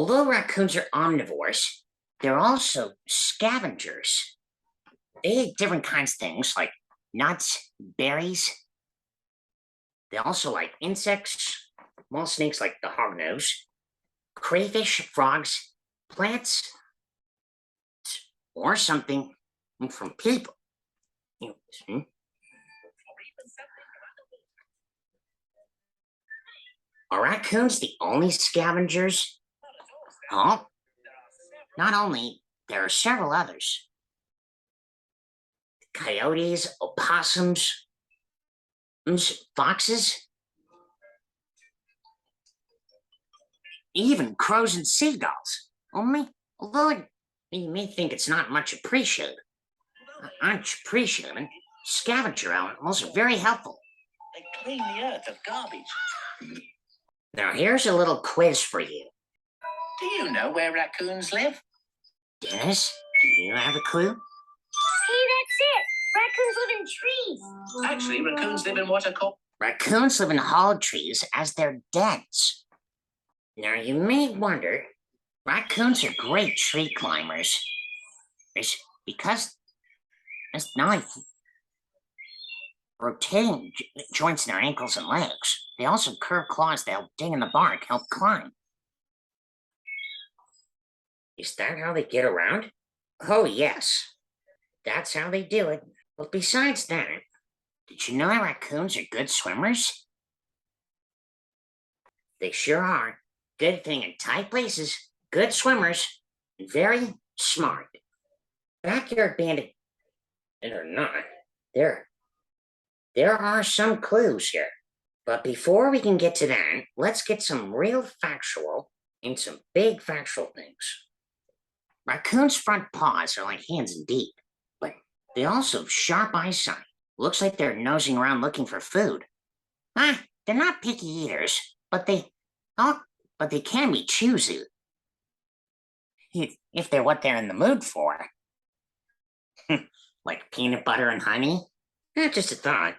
Although raccoons are omnivores, they're also scavengers. They eat different kinds of things like nuts, berries. They also like insects, small snakes like the hognose, crayfish, frogs, plants, or something from people. Are raccoons the only scavengers? Oh, not only, there are several others. Coyotes, opossums, foxes, even crows and seagulls. Although you may think it's not much appreciated, scavenger animals are very helpful. They clean the earth of garbage. Now here's a little quiz for you. Do you know where raccoons live? Dennis, do you have a clue? Hey, that's it. Raccoons live in trees. Actually, raccoons live in what are called... Raccoons live in hollow trees as their dens. Now you may wonder, raccoons are great tree climbers. Because it's not like rotating joints in their ankles and legs. They also curve claws that help dig in the bark, help climb. Is that how they get around? Oh, yes. That's how they do it. But besides that, did you know that raccoons are good swimmers? They sure are. Good thing in tight places, good swimmers, and very smart. Backyard bandit or not, there are some clues here. But before we can get to that, let's get some real factual and some big factual things. Raccoons' front paws are like hands indeed, but they also have sharp eyesight. Looks like they're nosing around looking for food. They're not picky eaters, but they can be choosy. If they're what they're in the mood for. Like peanut butter and honey? Just a thought.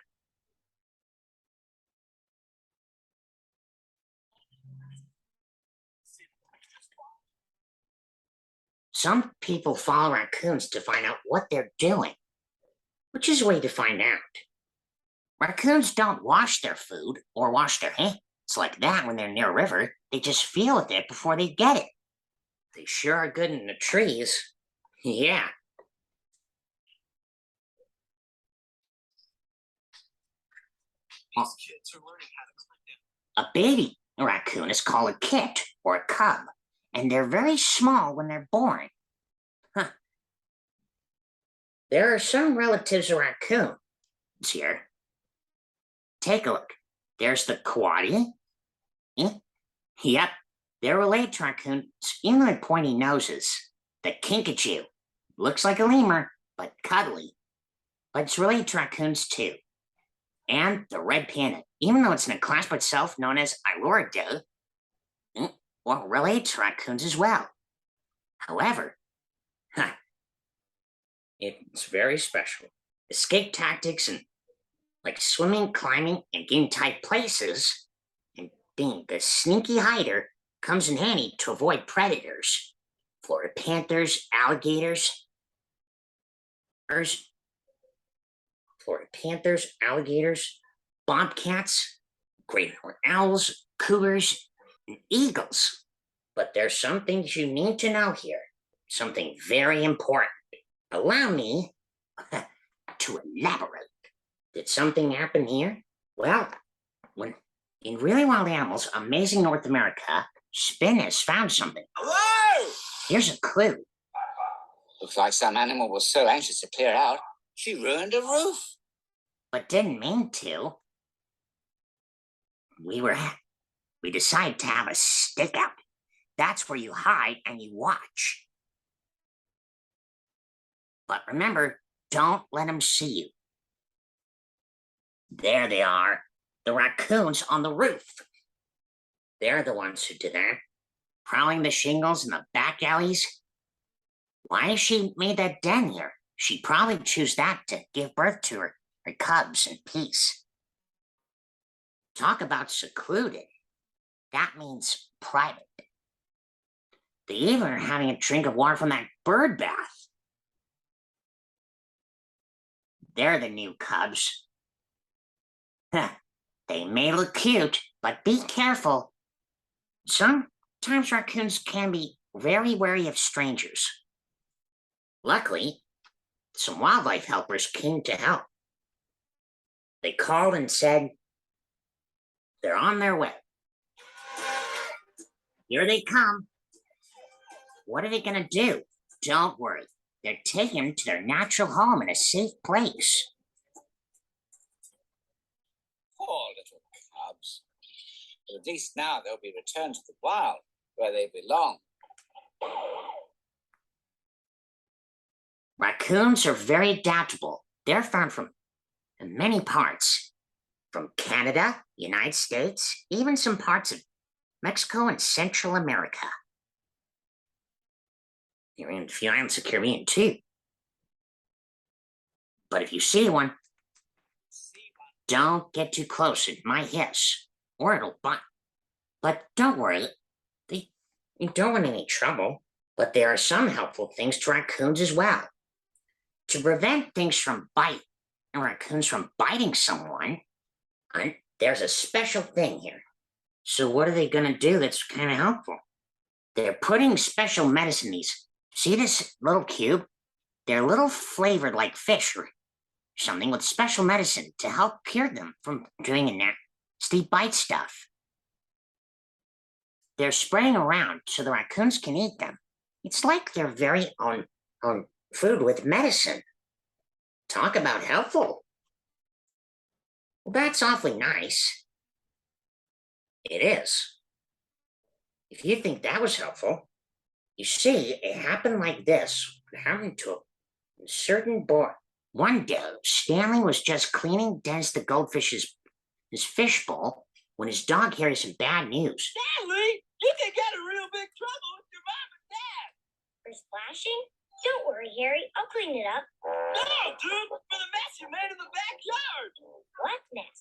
Some people follow raccoons to find out what they're doing, which is a way to find out. Raccoons don't wash their food or wash their hands like that when they're near a river. They just feel with it before they get it. They sure are good in the trees. Yeah. These kids are learning how to climb down. A baby raccoon is called a kit or a cub, and they're very small when they're born. There are some relatives of raccoons here. Take a look. There's the coati. Yep, they're related to raccoons, even though pointy noses. The kinkajou. Looks like a lemur, but cuddly. But it's related to raccoons too. And the red panda, even though it's in a class by itself known as Iluridae, well, related to raccoons as well. However, it's very special. Escape tactics and like swimming, climbing, and getting tight places, and being a sneaky hider comes in handy to avoid predators. Florida panthers, alligators, bobcats, great horned owls, cougars, and eagles. But there's some things you need to know here. Something very important. Allow me to elaborate. Did something happen here? Well, when in Really Wild Animals, Amazing North America, Spin has found something. Hello! Here's a clue. Looks like some animal was so anxious to clear out, she ruined a roof. But didn't mean to. We decided to have a stick out. That's where you hide and you watch. But remember, don't let them see you. There they are, the raccoons on the roof. They're the ones who did that, prowling the shingles and the back alleys. Why has she made that den here? She'd probably choose that to give birth to her cubs in peace. Talk about secluded. That means private. They even are having a drink of water from that bird bath. They're the new cubs. They may look cute, but be careful. Sometimes raccoons can be very wary of strangers. Luckily, some wildlife helpers came to help. They called and said they're on their way. Here they come. What are they going to do? Don't worry. They're taken them to their natural home in a safe place. Poor little cubs. But at least now they'll be returned to the wild, where they belong. Raccoons are very adaptable. They're found from many parts. From Canada, United States, even some parts of Mexico and Central America. You're in a few islands of the Caribbean too. But if you see one, don't get too close. It might hiss, or it'll bite. But don't worry, you don't want any trouble. But there are some helpful things to raccoons as well. To prevent things from raccoons from biting someone, there's a special thing here. So what are they going to do that's kind of helpful? They're putting special medicine. See this little cube? They're a little flavored like fish or something with special medicine to help cure them from doing a nasty bite stuff. They're spraying around so the raccoons can eat them. It's like their very own food with medicine. Talk about helpful. Well, that's awfully nice. It is. If you think that was helpful, you see, it happened like this. It happened to a certain boy. One day, Stanley was just cleaning Dennis the goldfish's his fish bowl when his dog hears some bad news. Stanley, you can get in real big trouble with your mom and dad. For splashing? Don't worry, Harry. I'll clean it up. No, dude, for the mess you made in the backyard. What mess?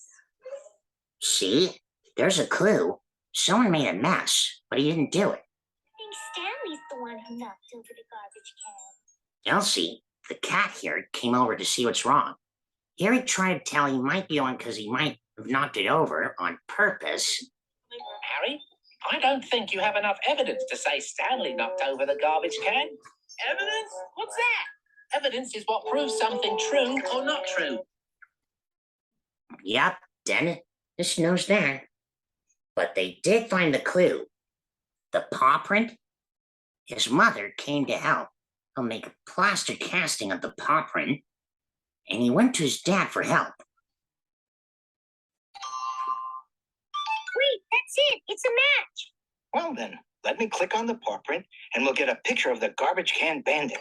See, there's a clue. Someone made a mess, but he didn't do it. I think Stanley's the one who knocked over the garbage can. Elsie, the cat here, came over to see what's wrong. Harry tried to tell he might be on because he might have knocked it over on purpose. Harry, I don't think you have enough evidence to say Stanley knocked over the garbage can. Evidence? What's that? Evidence is what proves something true or not true. Yep, Dennis knows that. But they did find the clue. The paw print? His mother came to help. He'll make a plaster casting of the paw print, and he went to his dad for help. Wait, that's it. It's a match. Well then, let me click on the paw print and we'll get a picture of the garbage can bandit.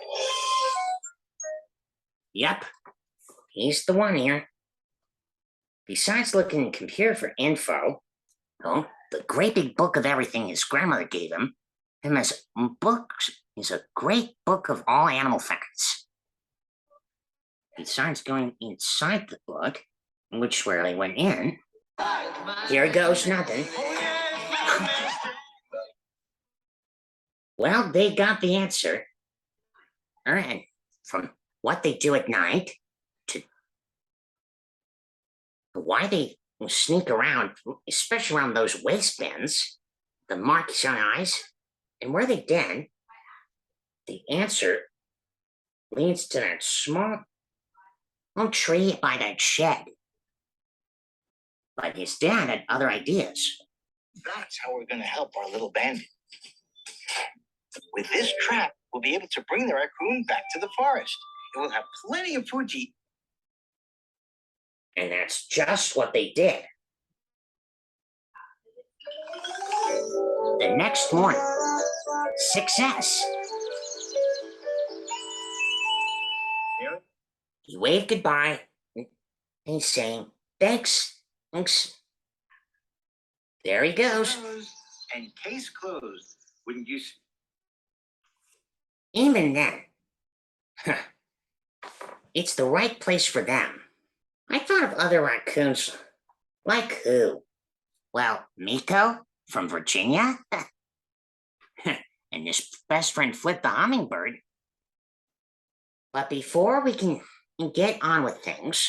Yep, he's the one here. Besides looking in the computer for info, the great big book of everything his grandmother gave him as books is a great book of all animal facts. Besides going inside the book, which where they went in, here goes nothing. Well, they got the answer. All right, from what they do at night to why they sneak around, especially around those waistbands, the marks on eyes, and where they den, the answer leads to that small tree by that shed. But his dad had other ideas. That's how we're going to help our little bandit. With this trap, we'll be able to bring the raccoon back to the forest. And we'll have plenty of food to eat. And that's just what they did. The next morning, success. He waved goodbye and he's saying, thanks. There he goes. And case closed. Wouldn't you? Even then, it's the right place for them. I thought of other raccoons. Like who? Well, Miko from Virginia? and his best friend Flip the hummingbird. But before we can get on with things,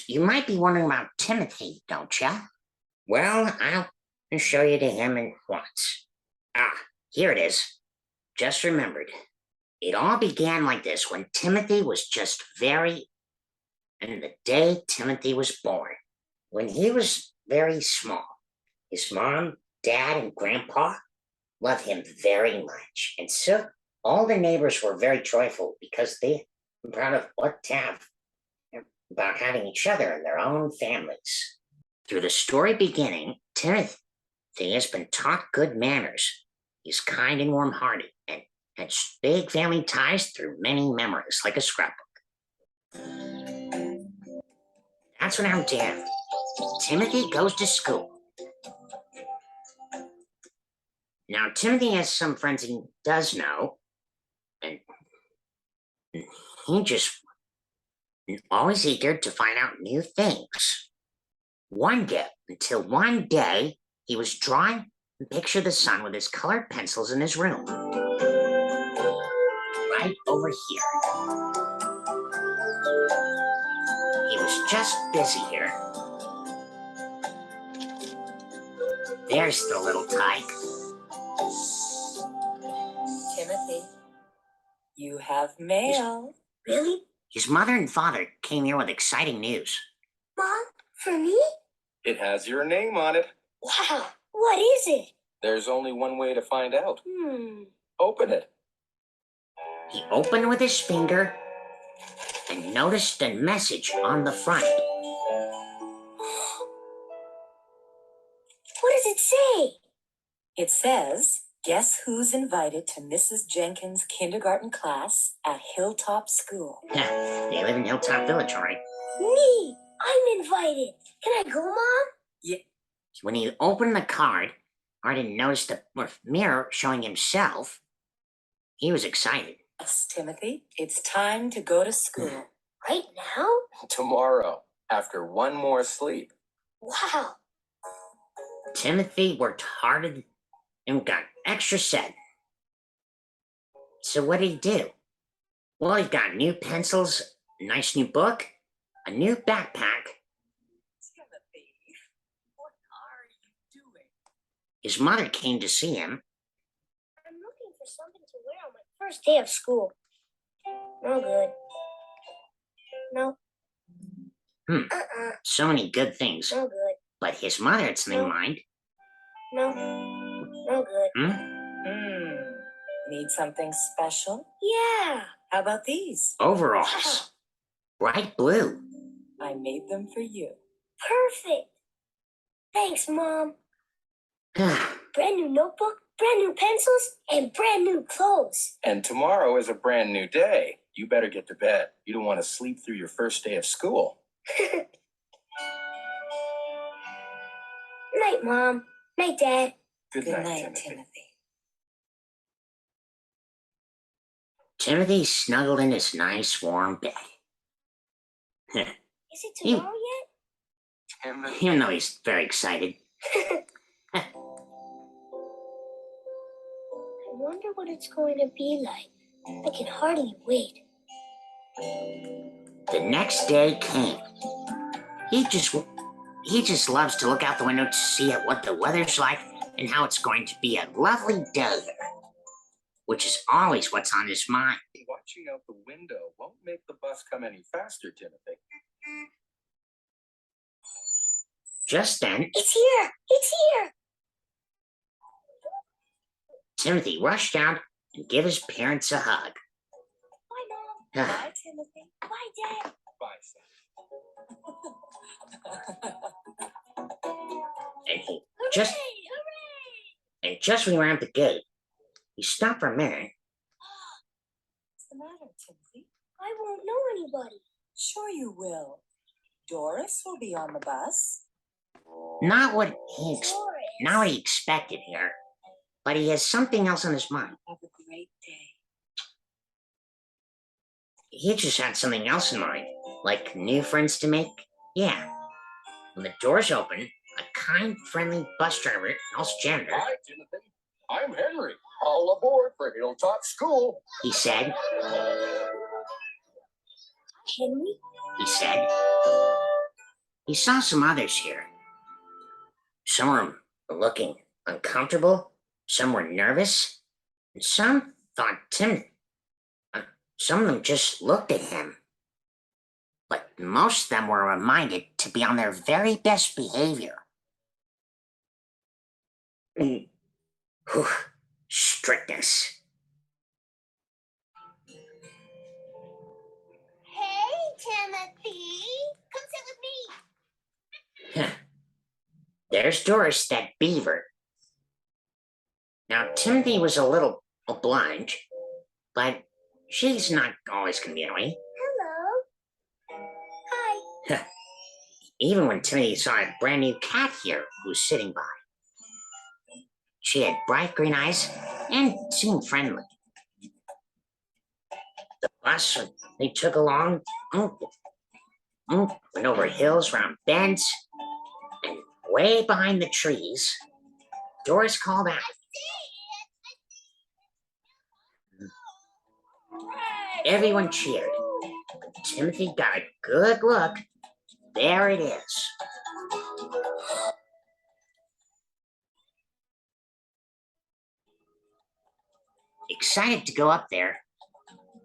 you might be wondering about Timothy, don't you? Well, I'll show you to him at once. Ah, here it is. Just remembered. It all began like this when Timothy was just and the day Timothy was born. When he was very small, his mom, dad, and grandpa loved him very much. And so all the neighbors were very joyful because they were proud of about having each other and their own families. Through the story beginning, Timothy has been taught good manners. He's kind and warm-hearted and has big family ties through many memories, like a scrapbook. That's what I'm doing. Timothy goes to school. Now, Timothy has some friends he does know, and he just always eager to find out new things. One day, he was drawing a picture of the sun with his colored pencils in his room. Right over here. He was just busy here. There's the little tyke. Timothy, you have mail. Really? His mother and father came here with exciting news. Mom? For me? It has your name on it. Wow. What is it? There's only one way to find out. Open it. He opened with his finger and noticed a message on the front. What does it say? It says, guess who's invited to Mrs. Jenkins' kindergarten class at Hilltop School? They live in Hilltop Village, all right? Me! I'm invited. Can I go, Mom? When he opened the card and noticed the mirror showing himself, he was excited. Yes, Timothy, it's time to go to school. Right now? Tomorrow, after one more sleep. Wow. Timothy worked hard and got extra set. So what did he do? Well, he got new pencils, a nice new book, a new backpack. Timothy, what are you doing? His mother came to see him. I'm looking for something to wear on my first day of school. No good. No. So many good things. No good. But his mother had something in mind. No. No good. Need something special? Yeah. How about these? Overalls. Bright blue. I made them for you. Perfect. Thanks, Mom. Timothy Brand new notebook, brand new pencils, and brand new clothes. And tomorrow is a brand new day. You better get to bed. You don't want to sleep through your first day of school. Night, Mom. Night, Dad. Good Good night, night, Timothy. Timothy snuggled in his nice warm bed. Is it tomorrow yet? Timothy. Even though he's very excited. I wonder what it's going to be like. I can hardly wait. The next day came. He just loves to look out the window to see what the weather's like and how it's going to be a lovely day, which is always what's on his mind. Watching out the window won't make the bus come any faster, Timothy. Just then, It's here! It's here! Timothy rushed out and gave his parents a hug. Bye, Mom. Bye, Timothy. Bye, Dad. Bye, son. And he just Hooray! and just when he ran out the gate, he stopped for a minute. What's the matter, Timothy? I won't know anybody. Sure you will. Doris will be on the bus. Not what Doris. he expected here, but he has something else on his mind. Have a great day. He just had something else in mind, like new friends to make. Yeah. When the doors opened, a kind, friendly bus driver, and also janitor, Hi, Timothy. I'm Henry. All aboard for Hilltop School. he said. Henry? He said. He saw some others here. Some were looking uncomfortable, some were nervous, and some thought timid. Some of them just looked at him. But most of them were reminded to be on their very best behavior. Whew, strictness. Hey, Timothy. Come sit with me. There's Doris, that beaver. Now, Timothy was a little obliged, but she's not always going to be that way. Hello. Hi. Even when Timothy saw a brand new cat here who was sitting by. She had bright green eyes and seemed friendly. The bus they took along went over hills, round bends, and way behind the trees, Doris called out. Everyone cheered. Timothy got a good look. There it is. Excited to go up there,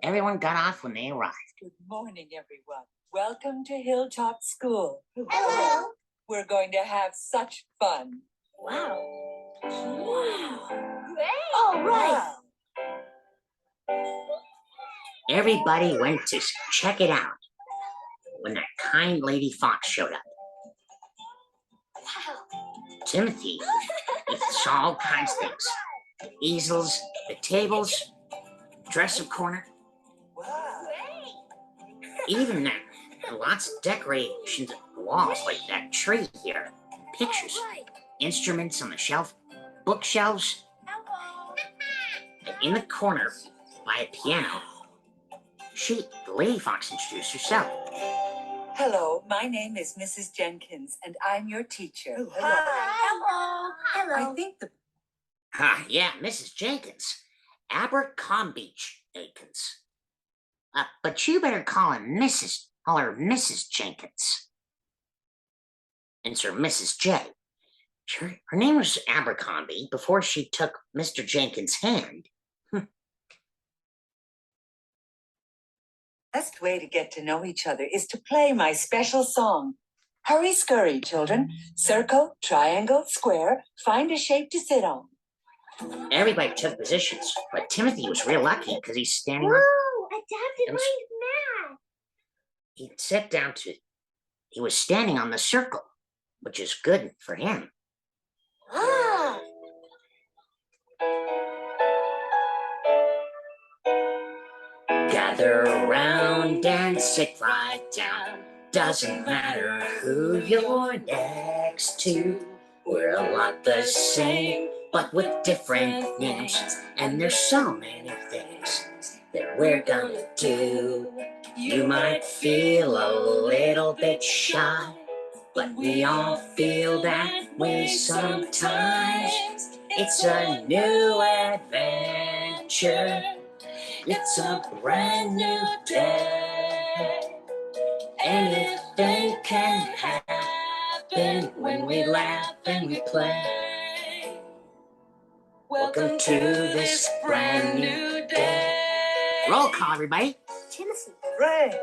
everyone got off when they arrived. Good morning, everyone. Welcome to Hilltop School. Hello. We're going to have such fun. Wow. Wow. Great. All right. Everybody went to check it out when that kind lady fox showed up. Wow. Timothy, he saw all kinds of things. The easels, the tables, dresser corner, Wow. even that lots of decorations on the walls like that tree here. Pictures, instruments on the shelf, bookshelves, and in the corner by a piano, the lady fox introduced herself. Hello, my name is Mrs. Jenkins, and I'm your teacher. Hi. Hello. I think the Yeah, Mrs. Jenkins. Abercrombie Jenkins. But you better call her Mrs. Jenkins. Answer Mrs. J. Her name was Abercrombie before she took Mr. Jenkins' hand. best way to get to know each other is to play my special song. Hurry, scurry, children. Circle, triangle, square. Find a shape to sit on. Everybody took positions, but Timothy was real lucky because he's standing on. Whoa, adapted mind math. He was standing on the circle, which is good for him. Ah. Gather around and sit right down. Doesn't matter who you're next to. We're a lot the same, but with different names. And there's so many things that we're gonna do. You might feel a little bit shy, but we all feel that way sometimes. It's a new adventure. It's a brand new day. Anything can happen when we laugh and we play. Welcome to this brand new day. Roll call, everybody. Timothy. Frank,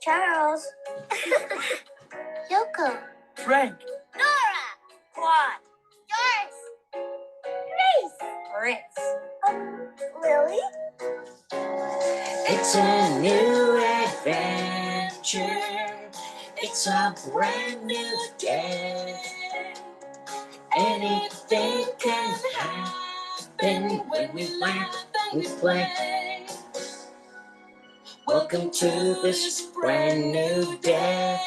Charles. Yoko. Frank, Nora. Claude, Doris. Grace. Lily. It's a new adventure. It's a brand new day. Anything can happen when we laugh and we play. Welcome to this brand new day.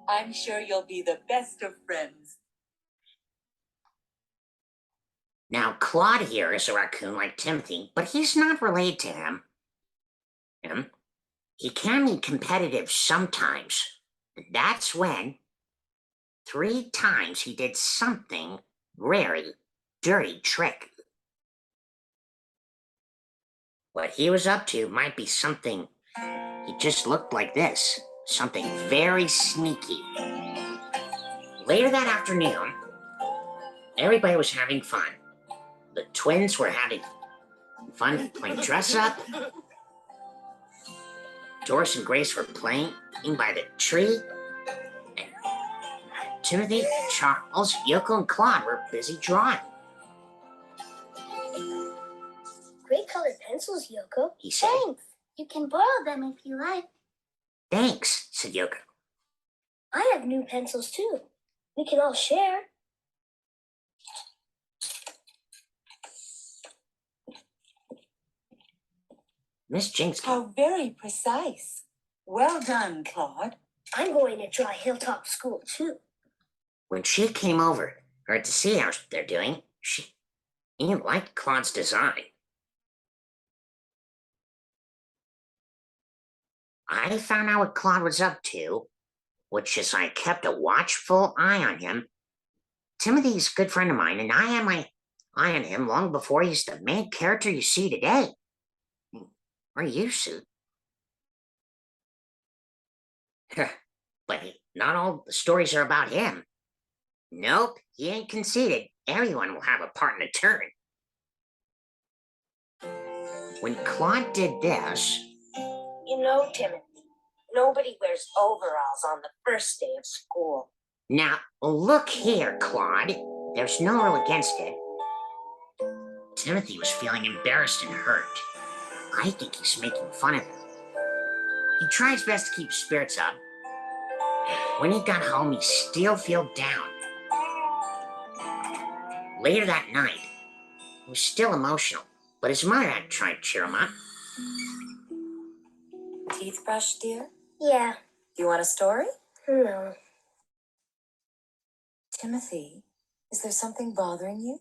I'm sure you'll be the best of friends. Now, Claude here is a raccoon like Timothy, but he's not related to him. He can be competitive sometimes. That's when 3 times he did something very dirty trick. What he was up to might be something. He just looked like this. Something very sneaky. Later that afternoon, everybody was having fun. The twins were having fun playing dress up. Doris and Grace were playing by the tree. And Timothy, Charles, Yoko, and Claude were busy drawing. Great colored pencils, Yoko. He said. Thanks. You can borrow them if you like. Thanks, said Yoko. I have new pencils too. We can all share. Miss Jinx How very precise. Well done, Claude. I'm going to try Hilltop School too. when she came over her to see how they're doing, she liked Claude's design. I found out what Claude was up to, which is I kept a watchful eye on him. Timothy's a good friend of mine, and I had my eye on him long before he's the main character you see today. Or used to. But not all the stories are about him. Nope, he ain't conceited. Everyone will have a part in a turn. When Claude did this... You know, Timothy, nobody wears overalls on the first day of school. Now, look here, Claude. There's no rule against it. Timothy was feeling embarrassed and hurt. I think he's making fun of him. He tries best to keep spirits up. When he got home, he still felt down. Later that night, he was still emotional, but his mother had tried to cheer him up. Teeth brushed, dear? Yeah, You want a story? no. Timothy, is there something bothering you?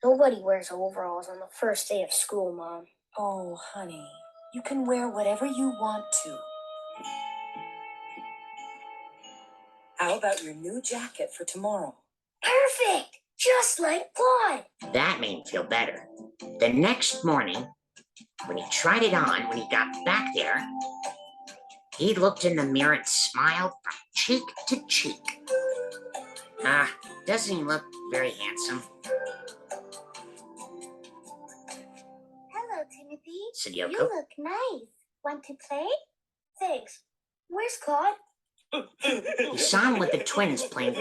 Nobody wears overalls on the first day of school, Mom. Oh, honey, you can wear whatever you want to. How about your new jacket for tomorrow? Perfect! Just like Claude. That made him feel better. The next morning, when he tried it on, when he got back there, he looked in the mirror and smiled from cheek to cheek. Doesn't he look very handsome? Hello, Timothy. Said You Yoko. look nice. Want to play? Thanks. Where's Claude? He saw him with the twins playing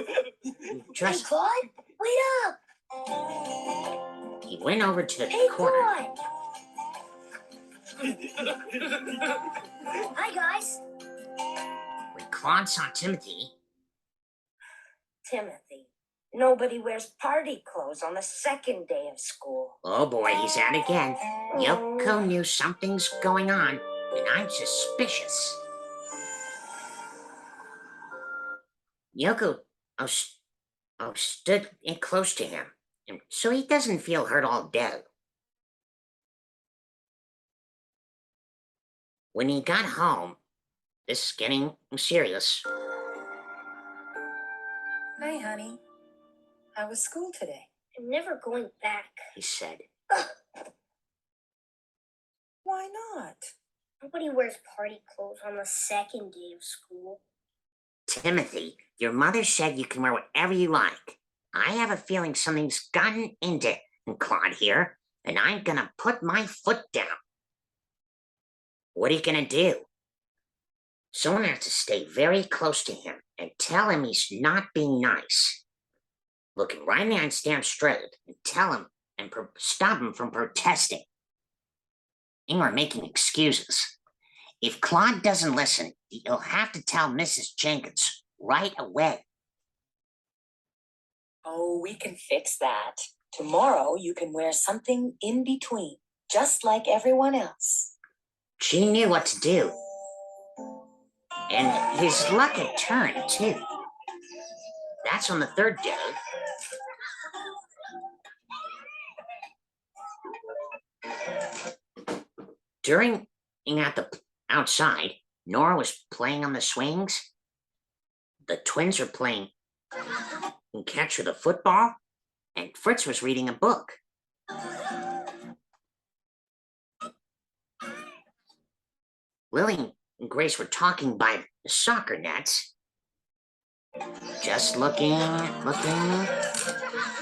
Hey, dress. Claude, wait up! He went over to the Hey, corner. Claude! Hi, guys. When Claude saw Timothy, Timothy, nobody wears party clothes on the second day of school. oh boy, he's at it again. Yoko knew something's going on, and I'm suspicious. Yoko stood in close to him, and so he doesn't feel hurt all day. When he got home, this is getting serious. Hi, honey. How was school today? I'm never going back. He said. Why not? Nobody wears party clothes on the second day of school. Timothy, your mother said you can wear whatever you like. I have a feeling something's gotten into Claude here, and I'm gonna put my foot down. What are you gonna do? Someone has to stay very close to him and tell him he's not being nice. Look him right in the eye and stand straight and tell him and stop him from protesting. Or making excuses. If Claude doesn't listen, he'll have to tell Mrs. Jenkins right away. Oh, we can fix that. Tomorrow you can wear something in between, just like everyone else. She knew what to do. And his luck had turned, too. That's on the third day. During at the outside, Nora was playing on the swings. The twins were playing catch with a football, and Fritz was reading a book. Lily and Grace were talking by the soccer nets. Just looking.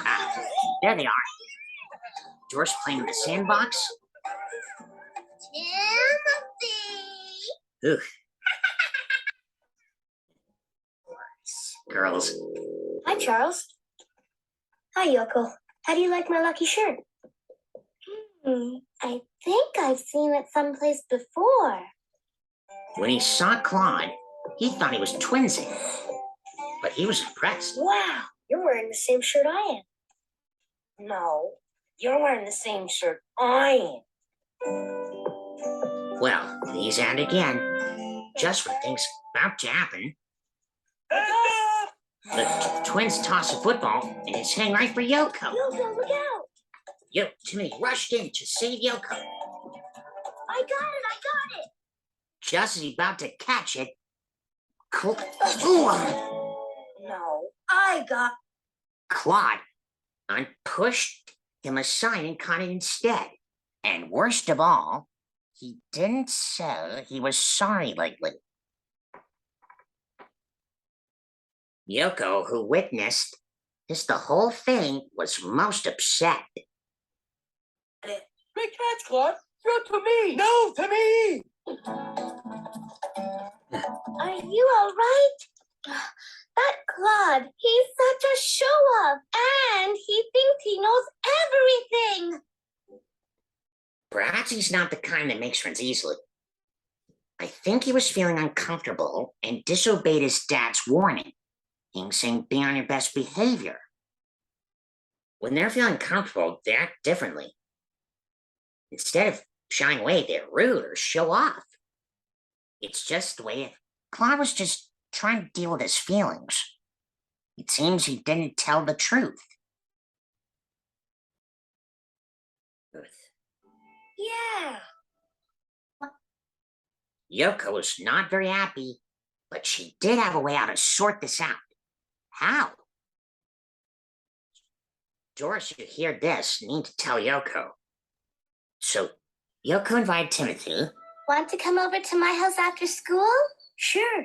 Ah, there they are. George playing in the sandbox. Timothy! Ugh. Girls. Hi, Charles. Hi, Yoko. How do you like my lucky shirt? I think I've seen it someplace before. When he saw Claude, he thought he was twinsing, but he was impressed. Wow, you're wearing the same shirt I am. No, you're wearing the same shirt I am. Well, he's at it again. Just when things about to happen, the twins toss a football, and it's heading right for Yoko. Yoko, look out! Timmy rushed in to save Yoko. I got it! Just as he's about to catch it, Claude No, I got pushed him aside and caught it instead. And worst of all, he didn't say he was sorry lately. Yoko, who witnessed the whole thing, was most upset. Great catch, Claude. Throw to me. No, to me. Are you all right? That Claude, he's such a show-off, and he thinks he knows everything. Perhaps he's not the kind that makes friends easily. I think he was feeling uncomfortable and disobeyed his dad's warning, saying be on your best behavior. When they're feeling comfortable, they act differently. Instead of shying away, they're rude or show off. It's just the way Claude was just trying to deal with his feelings. It seems he didn't tell the truth. Yeah. Yoko was not very happy, but she did have a way how to sort this out. How? Doris should hear this and need to tell Yoko. So, Yoko invited Timothy. Want to come over to my house after school? Sure.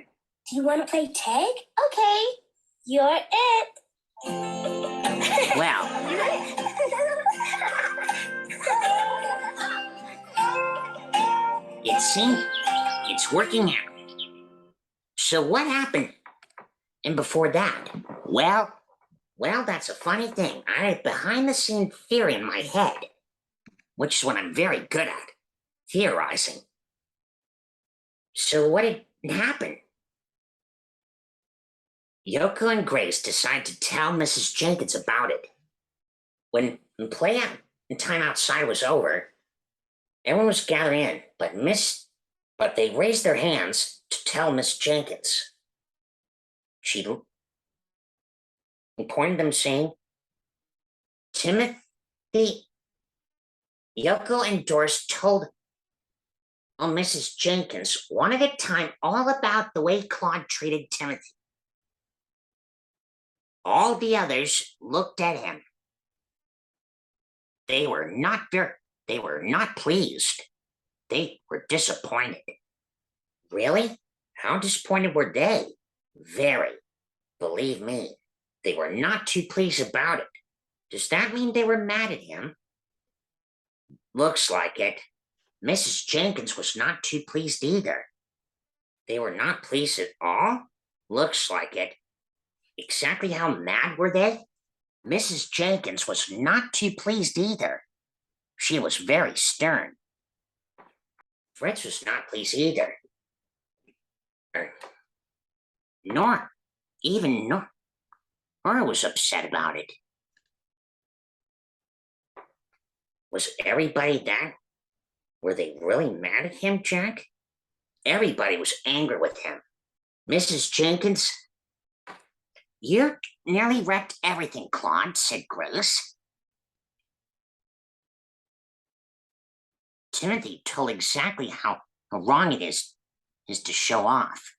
Do you want to play tag? Okay. You're it. Well, it seems it's working out. So what happened? And before that, well, that's a funny thing. I had a behind-the-scene theory in my head, which is what I'm very good at, theorizing. So what had happened? Yoko and Grace decided to tell Mrs. Jenkins about it. When play time outside was over, everyone was gathered in, but they raised their hands to tell Miss Jenkins. She pointed them, saying, Timothy, Yoko and Doris told Mrs. Jenkins one at a time all about the way Claude treated Timothy. All the others looked at him. They were not pleased. They were disappointed. Really? How disappointed were they? Very. Believe me, they were not too pleased about it. Does that mean they were mad at him? Looks like it. Mrs. Jenkins was not too pleased either. They were not pleased at all? Looks like it. Exactly how mad were they? Mrs. Jenkins was not too pleased either. She was very stern. Fritz was not pleased either. Nora was upset about it. Was everybody that? Were they really mad at him, Jack? Everybody was angry with him. Mrs. Jenkins, you nearly wrecked everything, Claude, said Grace. Timothy told exactly how wrong it is to show off.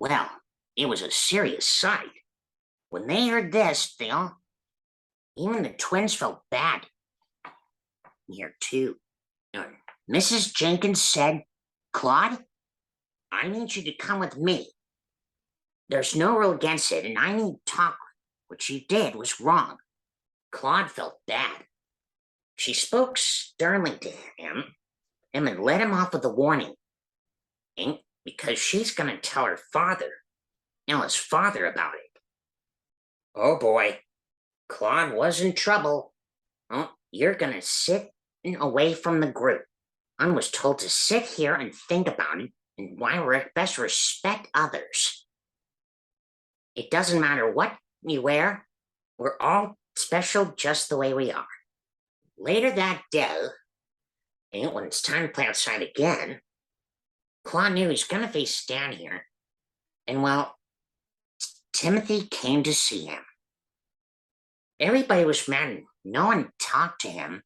Well, it was a serious sight. When they heard this, even the twins felt bad. Here, too. Mrs. Jenkins said, Claude, I need you to come with me. There's no rule against it, and I need to talk. What you did was wrong. Claude felt bad. She spoke sternly to him and then let him off with a warning. Because she's going to tell her father, Ella's father, about it. Oh boy, Claude was in trouble. Oh, you're going to sit away from the group. I was told to sit here and think about it and why we're best respect others. It doesn't matter what you wear. We're all special just the way we are. Later that day, when it's time to play outside again, Claude knew he's going to face Stan here. And well, Timothy came to see him. Everybody was mad and no one talked to him.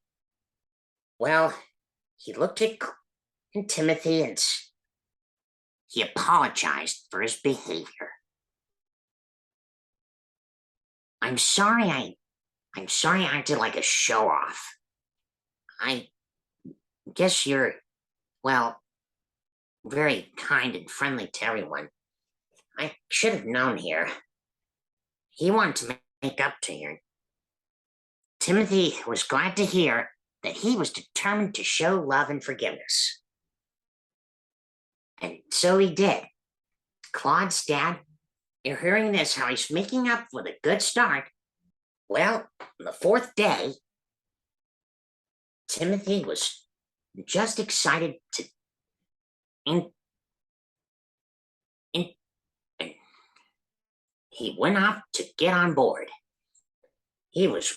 Well, he looked at Timothy and he apologized for his behavior. I'm sorry I acted like a show-off. I guess you're, well, very kind and friendly to everyone. I should have known here. He wanted to make up to you. Timothy was glad to hear that he was determined to show love and forgiveness. And so he did. Claude's dad, you're hearing this, how he's making up with a good start. Well, on the fourth day, Timothy was just excited to and he went off to get on board. He was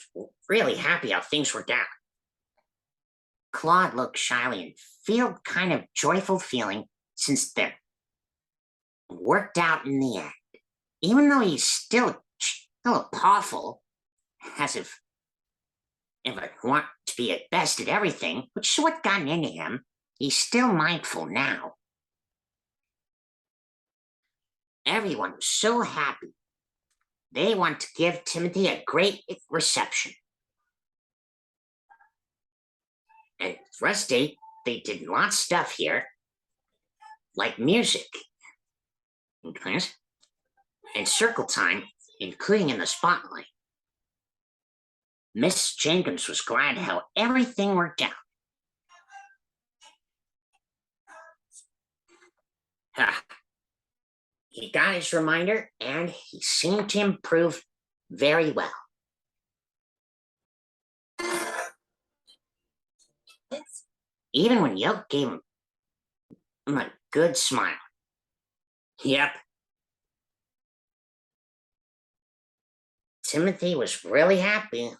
really happy how things worked out. Claude looked shyly and felt kind of joyful feeling since they worked out in the end. Even though he's still awful, as if I want to be at best at everything, which is what got into him, he's still mindful now. Everyone was so happy. They want to give Timothy a great reception. And Rusty, they did lots of stuff here, like music, and circle time, including in the spotlight. Miss Jenkins was glad how everything worked out. He got his reminder, and he seemed to improve very well. Even when Yoke gave him a good smile. Yep. Timothy was really happy.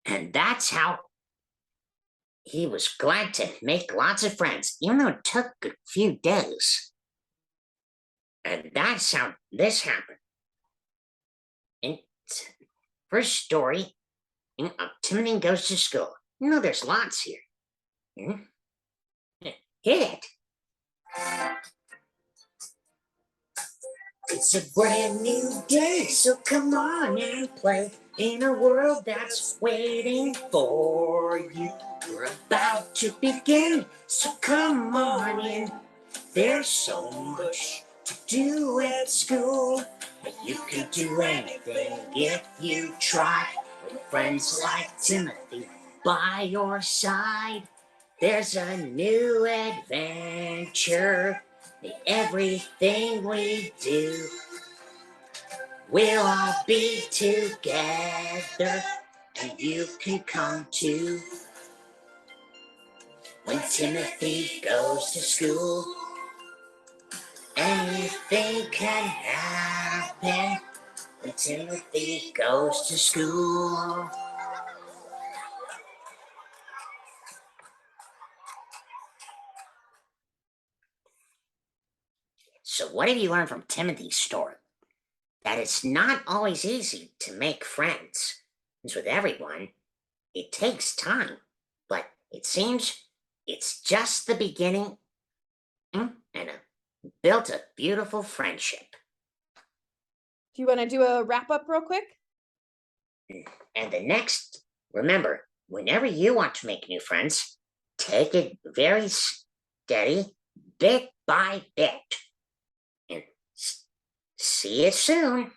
And that's how he was glad to make lots of friends, even though it took a few days. And that's how this happened. In first story, Timothy goes to school. There's lots here. Hit it. It's a brand new day, so come on and play in a world that's waiting for you. We're about to begin, so come on in. There's so much to do at school, but you can do anything if you try. With friends like Timothy by your side, there's a new adventure. Everything we do, we'll all be together, and you can come too. When Timothy goes to school, anything can happen. When Timothy goes to school. So what have you learned from Timothy's story? That it's not always easy to make friends. As with everyone, it takes time, but it seems it's just the beginning and built a beautiful friendship. Do you want to do a wrap up real quick? And the next, remember, whenever you want to make new friends, take it very steady, bit by bit. And see you soon.